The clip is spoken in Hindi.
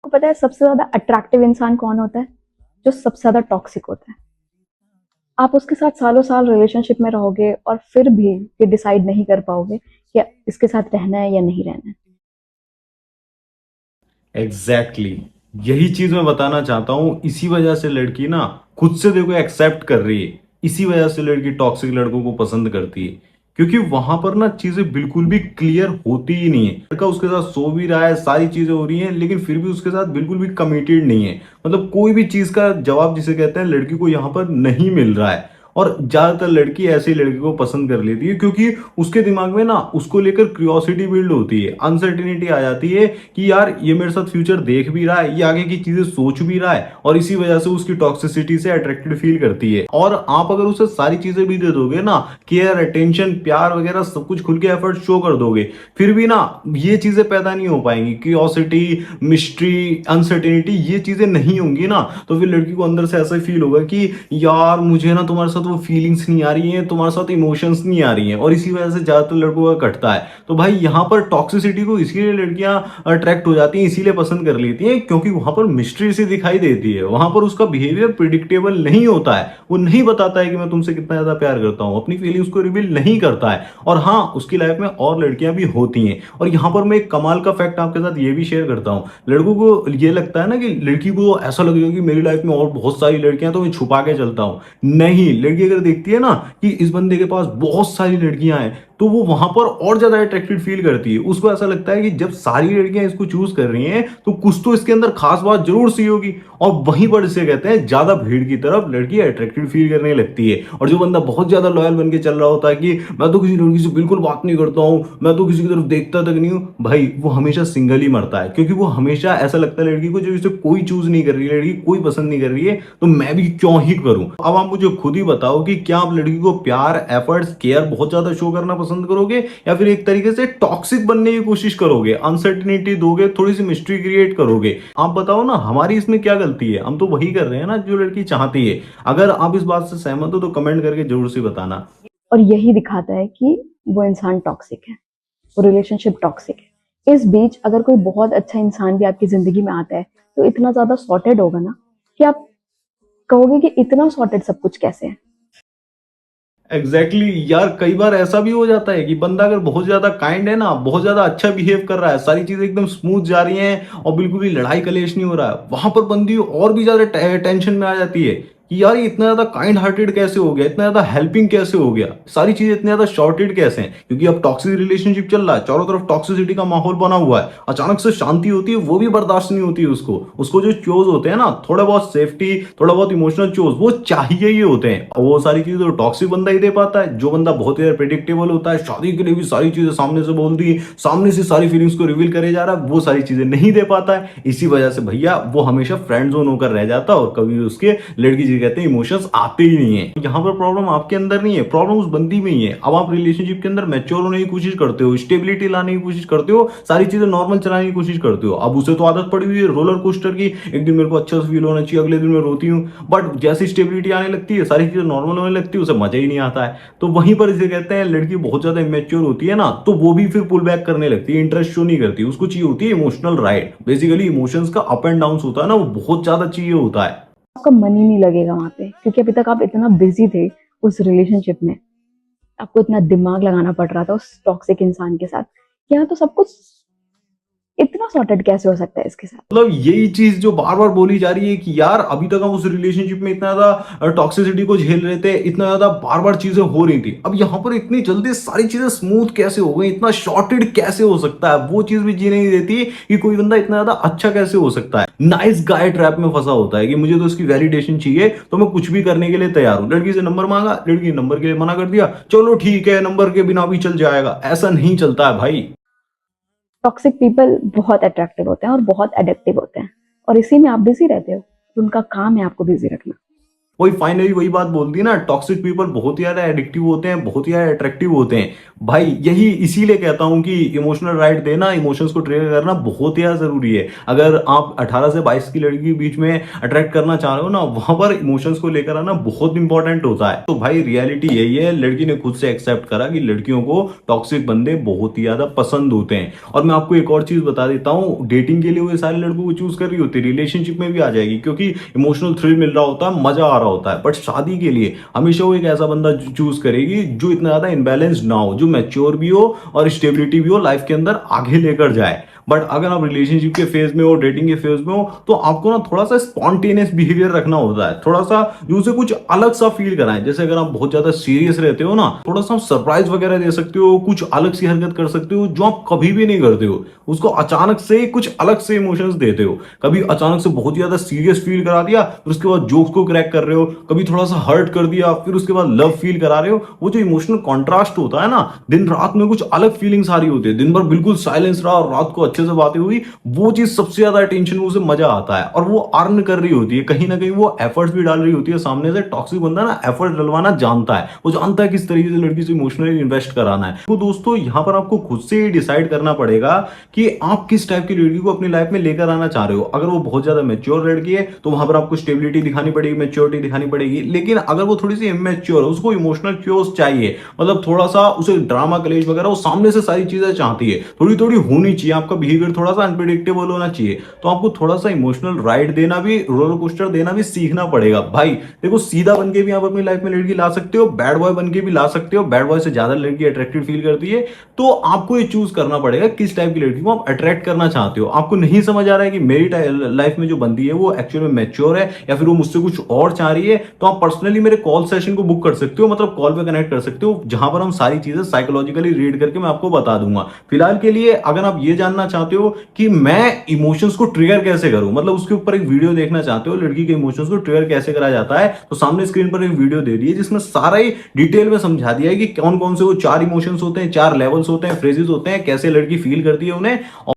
आपको पता है सबसे ज्यादा अट्रैक्टिव इंसान कौन होता है? जो सबसे ज्यादा टॉक्सिक होता है। आप उसके साथ सालों साल रिलेशनशिप में रहोगे और फिर भी ये डिसाइड नहीं कर पाओगे कि इसके साथ रहना है या नहीं रहना है। एग्जैक्टली यही चीज मैं बताना चाहता हूं। इसी वजह से लड़की ना खुद से देखो एक्सेप्ट कर रही है। इसी वजह से लड़की टॉक्सिक लड़कों को पसंद करती है, क्योंकि वहां पर ना चीजें बिल्कुल भी क्लियर होती ही नहीं है। लड़का उसके साथ सो भी रहा है, सारी चीजें हो रही हैं, लेकिन फिर भी उसके साथ बिल्कुल भी कमिटेड नहीं है। मतलब कोई भी चीज का जवाब जिसे कहते हैं लड़की को यहाँ पर नहीं मिल रहा है। और ज्यादातर लड़की ऐसी लड़की को पसंद कर लेती है, क्योंकि उसके दिमाग में ना उसको लेकर क्यूरियोसिटी बिल्ड होती है, अनसर्टिनिटी आ जाती है कि यार ये मेरे साथ फ्यूचर देख भी रहा है, ये आगे की चीजें सोच भी रहा है, और इसी वजह से उसकी टॉक्सिसिटी से अट्रैक्टेड फील करती है। और आप अगर उसे सारी चीजें भी दे दोगे ना, केयर, अटेंशन, प्यार वगैरह सब कुछ खुल के एफर्ट शो कर दोगे, फिर भी ना ये चीजें पैदा नहीं हो पाएंगी। क्यूरियोसिटी, मिस्ट्री, अनसर्टिनिटी, ये चीजें नहीं होंगी ना, तो फिर लड़की को अंदर से ऐसा फील होगा कि यार मुझे ना तुम्हारे साथ वो फीलिंग्स नहीं आ रही हैं, तुम्हारे साथ इमोशंस नहीं आ रही हैं, और इसी वजह से ज्यादातर लड़कों का कटता है। तो भाई यहाँ पर टॉक्सिसिटी को इसीलिए लड़कियां अट्रैक्ट हो जाती हैं, इसीलिए पसंद कर लेती हैं, क्योंकि वहां पर मिस्ट्री सी दिखाई देती है। वहां पर उसका बिहेवियर प्रिडिक्टेबल नहीं होता है। वो नहीं बताता है कि मैं तुमसे कितना ज्यादा प्यार करता हूं, अपनी फीलिंग्स को रिवील नहीं करता है। और हाँ, उसकी लाइफ में और लड़कियां भी होती हैं। और यहाँ पर मैं एक कमाल का फैक्ट आपके साथ ये भी शेयर करता हूँ। लड़कों को ये लगता है ना कि लड़की को ऐसा लगेगा कि मेरी लाइफ में और बहुत सारी लड़कियां, तो मैं छुपा के चलता हूं। नहीं, लड़की अगर देखती है ना कि इस बंदे के पास बहुत सारी लड़कियां हैं, तो वो वहां पर और ज्यादा अट्रैक्टेड फील करती है। उसको ऐसा लगता है कि जब सारी लड़कियां इसको चूज कर रही हैं, तो कुछ तो इसके अंदर खास बात जरूर सी होगी। और वहीं पर इसे कहते हैं ज्यादा भीड़ की तरफ लड़की अट्रैक्टेड फील करने लगती है। और जो बंदा बहुत ज्यादा लॉयल बन के चल रहा होता है कि मैं तो किसी लड़की से बिल्कुल बात नहीं करता हूं, मैं तो किसी की तरफ देखता तक नहीं हूं, भाई वो हमेशा सिंगल ही मरता है। क्योंकि वो हमेशा ऐसा लगता है लड़की को, जब इसे कोई चूज नहीं कर रही है, लड़की कोई पसंद नहीं कर रही है, तो मैं भी क्यों ही करूं। अब आप मुझे खुद ही बताओ कि क्या आप लड़की को प्यार, एफर्ट्स, केयर बहुत ज्यादा शो करना पसंद करोगे, या फिर एक तरीके से टॉक्सिक बनने की कोशिश करोगे, अनसर्टिनिटी दोगे, थोड़ी सी मिस्ट्री क्रिएट करोगे। आप बताओ ना, हमारी इसमें क्या गलती है? हम तो वही कर रहे हैं ना जो लड़की चाहती है। अगर आप इस बात से सहमत हो तो कमेंट करके जरूर से बताना। और यही दिखाता है कि वो इंसान टॉक्सिक है, वो रिलेशनशिप टॉक्सिक है। इस बीच अगर कोई बहुत अच्छा इंसान भी आपकी जिंदगी में आता है, तो इतना ज्यादा सॉर्टेड होगा ना कि आप कहोगे कि इतना सॉर्टेड सब कुछ कैसे है। एग्जैक्टली यार, कई बार ऐसा भी हो जाता है कि बंदा अगर बहुत ज्यादा काइंड है ना, बहुत ज्यादा अच्छा बिहेव कर रहा है, सारी चीजें एकदम स्मूथ जा रही हैं, और बिल्कुल भी लड़ाई कलेश नहीं हो रहा है, वहां पर बंदी और भी ज्यादा टेंशन में आ जाती है कि यार ये इतना ज्यादा काइंड हार्टेड कैसे हो गया, इतना ज्यादा हेल्पिंग कैसे हो गया, सारी चीजें इतनी ज्यादा शॉर्टेड कैसे हैं। क्योंकि अब टॉक्सिक रिलेशनशिप चल रहा है, चारों तरफ टॉक्सिसिटी का माहौल बना हुआ है, अचानक से शांति होती है, वो भी बर्दाश्त नहीं होती है उसको। उसको जो चोज होते हैं ना, थोड़ा बहुत सेफ्टी, थोड़ा बहुत इमोशनल चोज, वो चाहिए ही होते हैं। और वो सारी चीजें तो टॉक्सिक बंदा ही दे पाता है। जो बंदा बहुत ही प्रिडिक्टेबल होता है, शादी के लिए भी सारी चीजें सामने से बोल दी, सामने से सारी फीलिंग्स को रिवील करे जा रहा है, वो सारी चीजें नहीं दे पाता है। इसी वजह से भैया वो हमेशा फ्रेंड जोन होकर रह जाता है, और कभी उसके लड़की जी कहते हैं इमोशंस आते ही नहीं है। यहाँ पर प्रॉब्लम आपके अंदर नहीं है, प्रॉब्लम उस बंदी में ही है। अब आप रिलेशनशिप के अंदर मैच्योर होने की कोशिश करते हो, स्टेबिलिटी लाने की कोशिश करते हो, सारी चीजें नॉर्मल चलाने की कोशिश करते हो। अब उसे तो आदत पड़ी हुई है रोलर कोस्टर की, एक दिन मेरे को अच्छा फील होना चाहिए, अगले दिन मैं रोती हूँ। बट जैसे स्टेबिलिटी आने लगती है, सारी चीजें नॉर्मल होने लगती है, उसे मजा ही नहीं आता है। तो वहीं पर इसे कहते हैं लड़की बहुत ज्यादा इमेच्योर होती है ना, तो वो भी फिर पुल बैक करने लगती है, इंटरेस्ट शो नहीं करती। उसको चाहिए होती है इमोशनल राइड। बेसिकली इमोशंस का अप एंड डाउन होता है ना, वो बहुत ज्यादा चाहिए होता है। आपका मन ही नहीं लगेगा वहां पे, क्योंकि अभी तक आप इतना बिजी थे उस रिलेशनशिप में, आपको इतना दिमाग लगाना पड़ रहा था उस टॉक्सिक इंसान के साथ। यहाँ तो सब कुछ इतना सॉर्टेड कैसे हो सकता है इसके साथ? मतलब यही चीज जो बार बार बोली जा रही है कि यार अभी तक हम उस रिलेशनशिप में इतना ज्यादा टॉक्सिसिटी को झेल रहे थे, इतना ज्यादा बार बार चीजें हो रही थी, अब यहाँ पर इतनी जल्दी सारी चीजें स्मूथ कैसे हो गई, इतना शॉर्टेड कैसे हो सकता है, वो चीज भी जी नहीं देती कि कोई बंदा इतना ज्यादा अच्छा कैसे हो सकता है। नाइस गाय ट्रैप में फंसा होता है कि मुझे तो इसकी वैलिडेशन चाहिए, तो मैं कुछ भी करने के लिए तैयार हूं। लड़की से नंबर मांगा, लड़की नंबर के लिए मना कर दिया, चलो ठीक है नंबर के बिना भी चल जाएगा, ऐसा नहीं चलता है भाई। टॉक्सिक पीपल बहुत अट्रैक्टिव होते हैं और बहुत एडिक्टिव होते हैं, और इसी में आप बिजी रहते हो। उनका काम है आपको बिजी रखना। वही फाइनली वही बात बोल दी ना, टॉक्सिक पीपल बहुत ही ज्यादा एडिक्टिव होते हैं, बहुत ही ज्यादा अट्रैक्टिव होते हैं। भाई यही इसीलिए कहता हूं कि इमोशनल राइट देना, इमोशंस को ट्रिगर करना बहुत ही ज्यादा जरूरी है। अगर आप 18 से 22 की लड़की के बीच में अट्रैक्ट करना चाह रहे हो ना, वहां पर इमोशंस को लेकर आना बहुत इंपॉर्टेंट होता है। तो भाई रियलिटी यही है, लड़की ने खुद से एक्सेप्ट करा कि लड़कियों को टॉक्सिक बंदे बहुत ही ज्यादा पसंद होते हैं। और मैं आपको एक और चीज बता देता हूं, डेटिंग के लिए वो सारे लड़कों को चूज कर रही होती है, रिलेशनशिप में भी आ जाएगी, क्योंकि इमोशनल थ्रिल मिल रहा होता है, मजा आ रहा होता है। बट शादी के लिए हमेशा वो एक ऐसा बंदा चूज करेगी जो इतना ज्यादा इनबैलेंस्ड ना हो, जो मैच्योर भी हो और स्टेबिलिटी भी हो, लाइफ के अंदर आगे लेकर जाए। बट अगर आप रिलेशनशिप के फेज में हो, डेटिंग के फेज में हो, तो आपको ना थोड़ा सा स्पॉन्टेनियस बिहेवियर रखना होता है, थोड़ा सा जो उसे कुछ अलग सा फील कराएं। जैसे अगर आप बहुत ज्यादा सीरियस रहते हो ना, थोड़ा सा सरप्राइज वगैरह दे सकते हो, कुछ अलग सी हरकत कर सकते हो जो आप कभी भी नहीं करते हो। उसको अचानक से कुछ अलग से इमोशंस देते हो, कभी अचानक से बहुत ज्यादा सीरियस फील करा दिया, फिर उसके बाद जोक्स को क्रैक कर रहे हो, कभी थोड़ा सा हर्ट कर दिया, फिर उसके बाद लव फील करा रहे हो। वो जो इमोशनल कॉन्ट्रास्ट होता है ना, दिन रात में कुछ अलग फीलिंग्स आ रही होती है, दिन भर बिल्कुल साइलेंस रहा और रात को अच्छे से बातें हुई, वो चीज सबसे ज्यादा अटेंशन, उसे मजा आता है। और वो अर्न कर रही होती है, कहीं ना कहीं वो एफर्ट्स भी डाल रही होती है सामने से। टॉक्सिक बंदा ना एफर्ट डलवाना जानता है, वो जानता है किस तरीके से लड़की से इमोशनली इन्वेस्ट कराना है। तो दोस्तों यहां पर आपको खुद से ही डिसाइड करना पड़ेगा कि आप किस टाइप की लड़की को अपनी लाइफ में लेकर आना चाह रहे हो। अगर वो बहुत ज्यादा मेच्योर लड़की है तो वहां पर आपको स्टेबिलिटी दिखानी पड़ेगी, मेच्योरिटी दिखानी पड़ेगी। लेकिन अगर वो थोड़ी सी इमेच्योर है, उसको इमोशनल क्योर्स चाहिए, मतलब थोड़ा सा उसे ड्रामा कलेश वगैरह, वो सामने से सारी चीजें चाहती है, थोड़ी थोड़ी होनी चाहिए, आपका बिहेवियर थोड़ा सा अनप्रिडिक्टेबल होना चाहिए, तो आपको थोड़ा सा इमोशनल राइड देना भी, रोलर कोस्टर देना भी सीखना पड़ेगा। भाई देखो, सीधा बन के भी आप अपनी लाइफ में लड़की ला सकते हो, बैड बॉय बन के भी ला सकते हो। बैड बॉय से ज्यादा लड़की अट्रैक्टिव फील करती है, तो आपको ये चूज करना पड़ेगा किस टाइप की लड़की को आप अट्रैक्ट करना चाहते हो। आपको नहीं समझ आ रहा है कि मेरी लाइफ में जो बंदी है वो एक्चुअल में मैच्योर है या फिर वो मुझसे कुछ और चाह रही है, तो आप पर्सनली मेरे कॉल सेशन को बुक कर सकते हो, मतलब कॉल पे कनेक्ट कर सकते हो, जहां पर हम सारी चीजें साइकोलॉजिकली रीड करके मैं आपको बता दूंगा। फिलहाल के लिए अगर आप ये जानना चाहते हो कि मैं इमोशंस को ट्रिगर कैसे करूं, मतलब उसके ऊपर एक वीडियो देखना चाहते हो, लड़की के इमोशंस को ट्रिगर कैसे करा जाता है, तो सामने स्क्रीन पर एक वीडियो दे दी है जिसमें सारा ही डिटेल में समझा दिया है कि कौन कौन से वो 4 इमोशंस होते हैं, 4 लेवल्स होते हैं, फ्रेजेस होते हैं, कैसे लड़की फील करती है उन्हें।